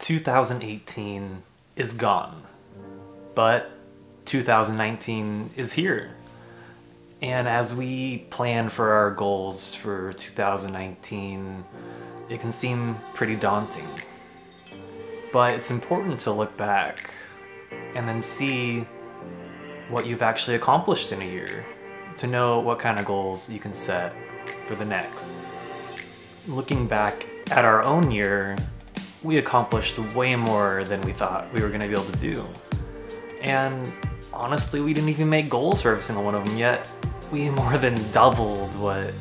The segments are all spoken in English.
2018 is gone, but 2019 is here. And as we plan for our goals for 2019, it can seem pretty daunting. But it's important to look back and then see what you've actually accomplished in a year, to know what kind of goals you can set for the next. Looking back at our own year, we accomplished way more than we thought we were going to be able to do. And honestly, we didn't even make goals for every single one of them yet. We more than doubled what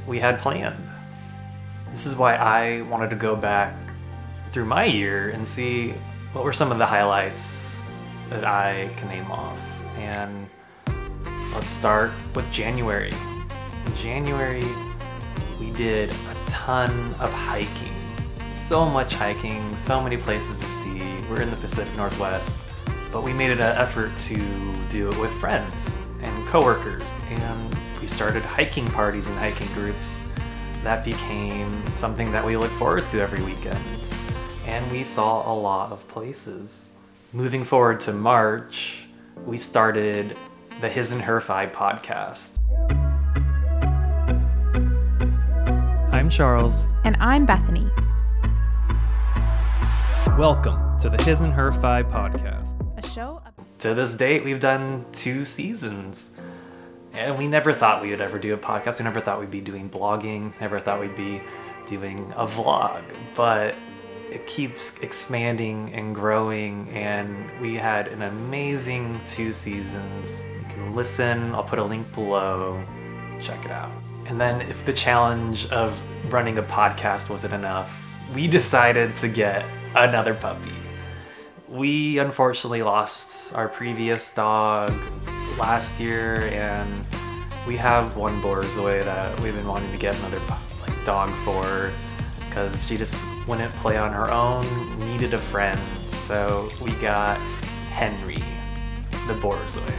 we had planned. This is why I wanted to go back through my year and see what were some of the highlights that I can name off. And let's start with January. In January, we did a ton of hiking. So much hiking, so many places to see. We're in the Pacific Northwest, but we made it an effort to do it with friends and coworkers, and we started hiking parties and hiking groups. That became something that we look forward to every weekend, and we saw a lot of places. Moving forward to March, we started the His and Her Fi podcast. I'm Charles. And I'm Bethany. Welcome to the His and Her Fi podcast. A show To this date, we've done 2 seasons. And we never thought we would ever do a podcast. We never thought we'd be doing blogging. Never thought we'd be doing a vlog. But it keeps expanding and growing. And we had an amazing 2 seasons. You can listen. I'll put a link below. Check it out. And then if the challenge of running a podcast wasn't enough, we decided to get another puppy. We unfortunately lost our previous dog last year, and we have one Borzoi that we've been wanting to get another dog for, because she just wouldn't play on her own, needed a friend. So we got Henry, the Borzoi.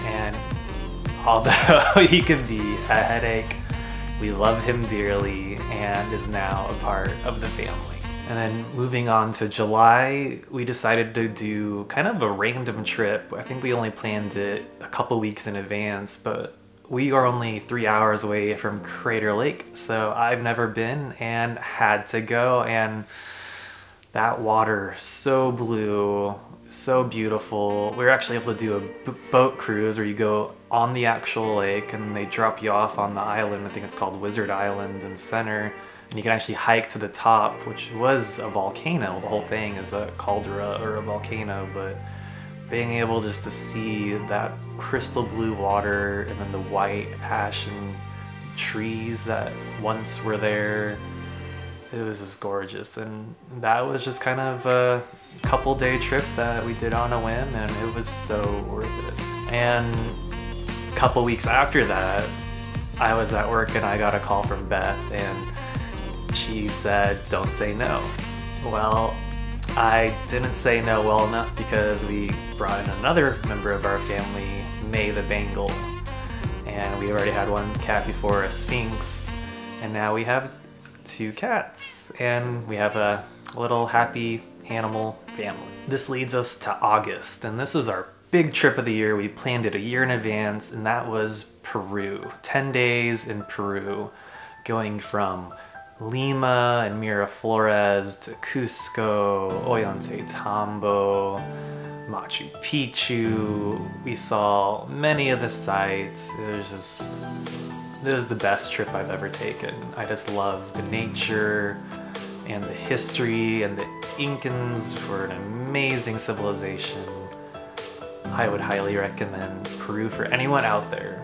And although he can be a headache, we love him dearly and is now a part of the family. And then moving on to July, we decided to do kind of a random trip. I think we only planned it a couple weeks in advance, but we are only 3 hours away from Crater Lake, so I've never been and had to go. And that water, so blue, so beautiful. We were actually able to do a boat cruise where you go on the actual lake and they drop you off on the island. I think it's called Wizard Island in the center. And you can actually hike to the top, which was a volcano. The whole thing is a caldera or a volcano, but being able just to see that crystal blue water and then the white ashen trees that once were there, it was just gorgeous. And that was just kind of a couple day trip that we did on a whim, and it was so worth it. And a couple weeks after that, I was at work and I got a call from Beth, and she said, "Don't say no." Well, I didn't say no well enough, because we brought in another member of our family, May the Bengal. And we already had one cat before, a Sphinx, and now we have 2 cats, and we have a little happy animal family. This leads us to August, and this is our big trip of the year. We planned it a year in advance, and that was Peru. 10 days in Peru, going from Lima and Miraflores to Cusco, Ollantaytambo, Machu Picchu. We saw many of the sites. It was the best trip I've ever taken. I just love the nature and the history, and the Incans were an amazing civilization. I would highly recommend Peru for anyone out there.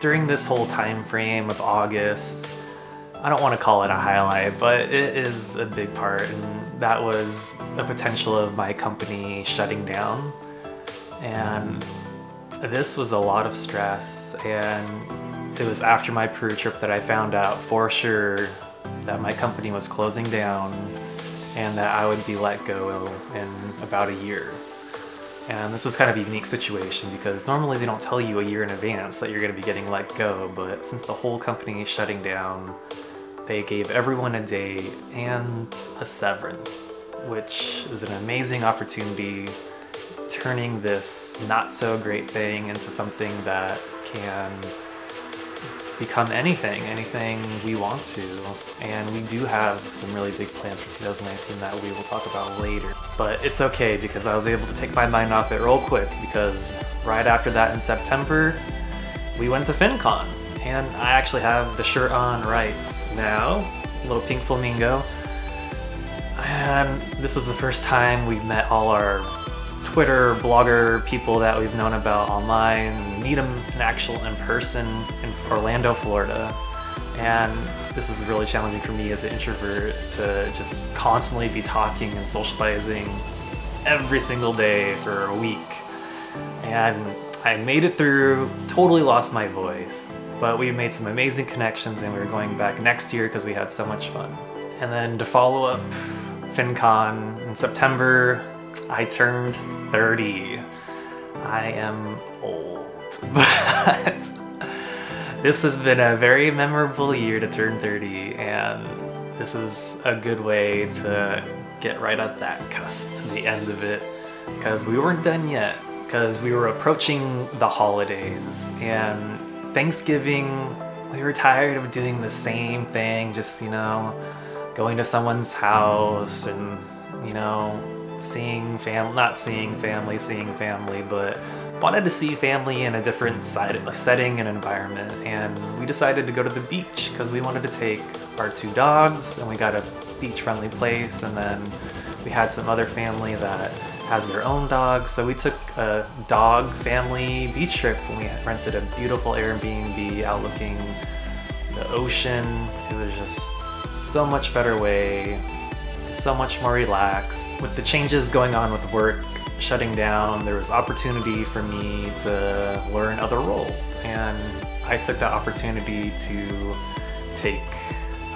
During this whole time frame of August, I don't want to call it a highlight, but it is a big part, and that was the potential of my company shutting down. And this was a lot of stress, and it was after my Peru trip that I found out for sure that my company was closing down and that I would be let go in about a year. And this was kind of a unique situation, because normally they don't tell you a year in advance that you're going to be getting let go, but since the whole company is shutting down, they gave everyone a date and a severance. which is an amazing opportunity, turning this not so great thing into something that can become anything we want to. And we do have some really big plans for 2019 that we will talk about later. But it's okay because I was able to take my mind off it real quick, because right after that in September, we went to FinCon. And I actually have the shirt on right now, little pink flamingo. And this was the first time we've met all our Twitter, blogger people that we've known about online, meet them in person in Orlando, Florida. And this was really challenging for me as an introvert to just constantly be talking and socializing every single day for a week. And I made it through, totally lost my voice, but we made some amazing connections, and we were going back next year because we had so much fun. And then to follow up FinCon in September, I turned 30. I am old, but this has been a very memorable year to turn 30, and this is a good way to get right at that cusp, the end of it, because we weren't done yet, because we were approaching the holidays, and Thanksgiving, we were tired of doing the same thing, just, going to someone's house and, seeing family, but wanted to see family in a different setting and environment. And we decided to go to the beach because we wanted to take our 2 dogs, and we got a beach-friendly place. And then we had some other family that has their own dogs, so we took a dog family beach trip, and we rented a beautiful Airbnb outlooking the ocean. It was just so much better way, so much more relaxed. With the changes going on with work shutting down, there was opportunity for me to learn other roles, and I took that opportunity to take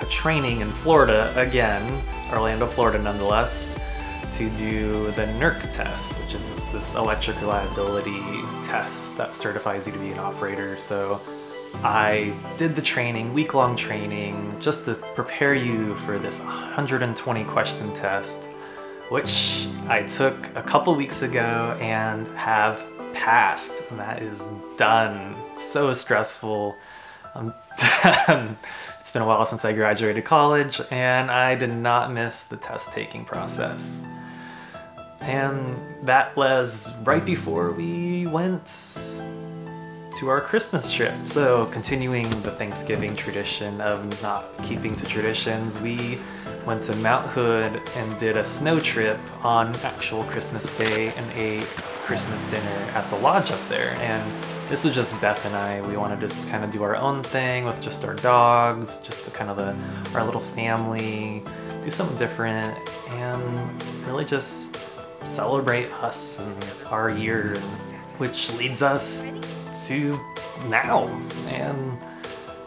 a training in Florida again, Orlando, Florida nonetheless, to do the NERC test, which is this electric reliability test that certifies you to be an operator. So I did the training, week-long training, just to prepare you for this 120 question test, which I took a couple weeks ago and have passed, and that is done. So stressful. It's been a while since I graduated college, and I did not miss the test taking process. And that was right before we went to our Christmas trip. So continuing the Thanksgiving tradition of not keeping to traditions, we went to Mount Hood and did a snow trip on actual Christmas Day and ate Christmas dinner at the lodge up there. And this was just Beth and I. We wanted to just kind of do our own thing with just our dogs, just our little family, do something different, and really just celebrate us and our year, which leads us to now. And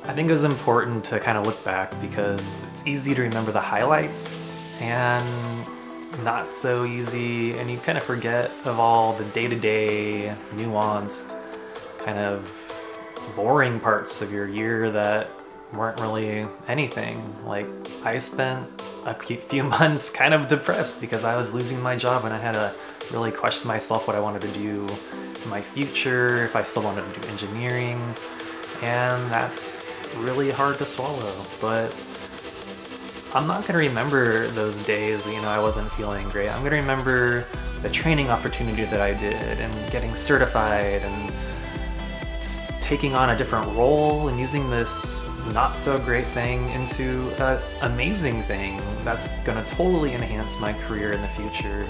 I think it was important to kind of look back because it's easy to remember the highlights and not so easy, and you kind of forget of all the day-to-day nuanced kind of boring parts of your year that weren't really anything. Like, I spent a few months kind of depressed because I was losing my job, and I had to really question myself what I wanted to do in my future, if I still wanted to do engineering, and that's really hard to swallow. But I'm not gonna remember those days that, I wasn't feeling great. I'm gonna remember the training opportunity that I did and getting certified and taking on a different role and using this not so great thing into an amazing thing that's gonna totally enhance my career in the future,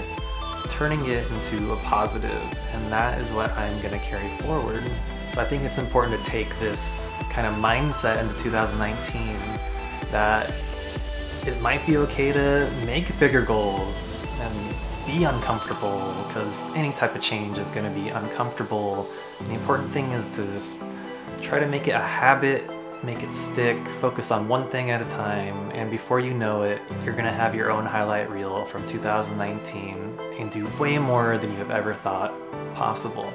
turning it into a positive, and that is what I'm gonna carry forward. So I think it's important to take this kind of mindset into 2019, that it might be okay to make bigger goals and be uncomfortable, because any type of change is going to be uncomfortable. The important thing is to just try to make it a habit, make it stick, focus on one thing at a time, and before you know it, you're going to have your own highlight reel from 2019 and do way more than you have ever thought possible.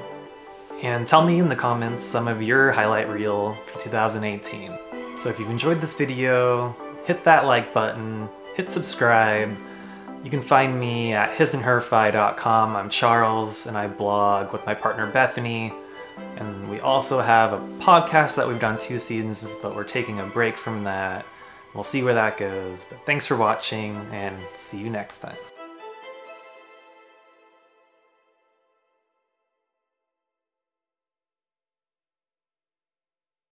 And tell me in the comments some of your highlight reel for 2018. So if you've enjoyed this video, hit that like button, hit subscribe, You can find me at hisandherfi.com. I'm Charles, and I blog with my partner Bethany. And we also have a podcast that we've done 2 seasons, but we're taking a break from that. We'll see where that goes. But thanks for watching, and see you next time.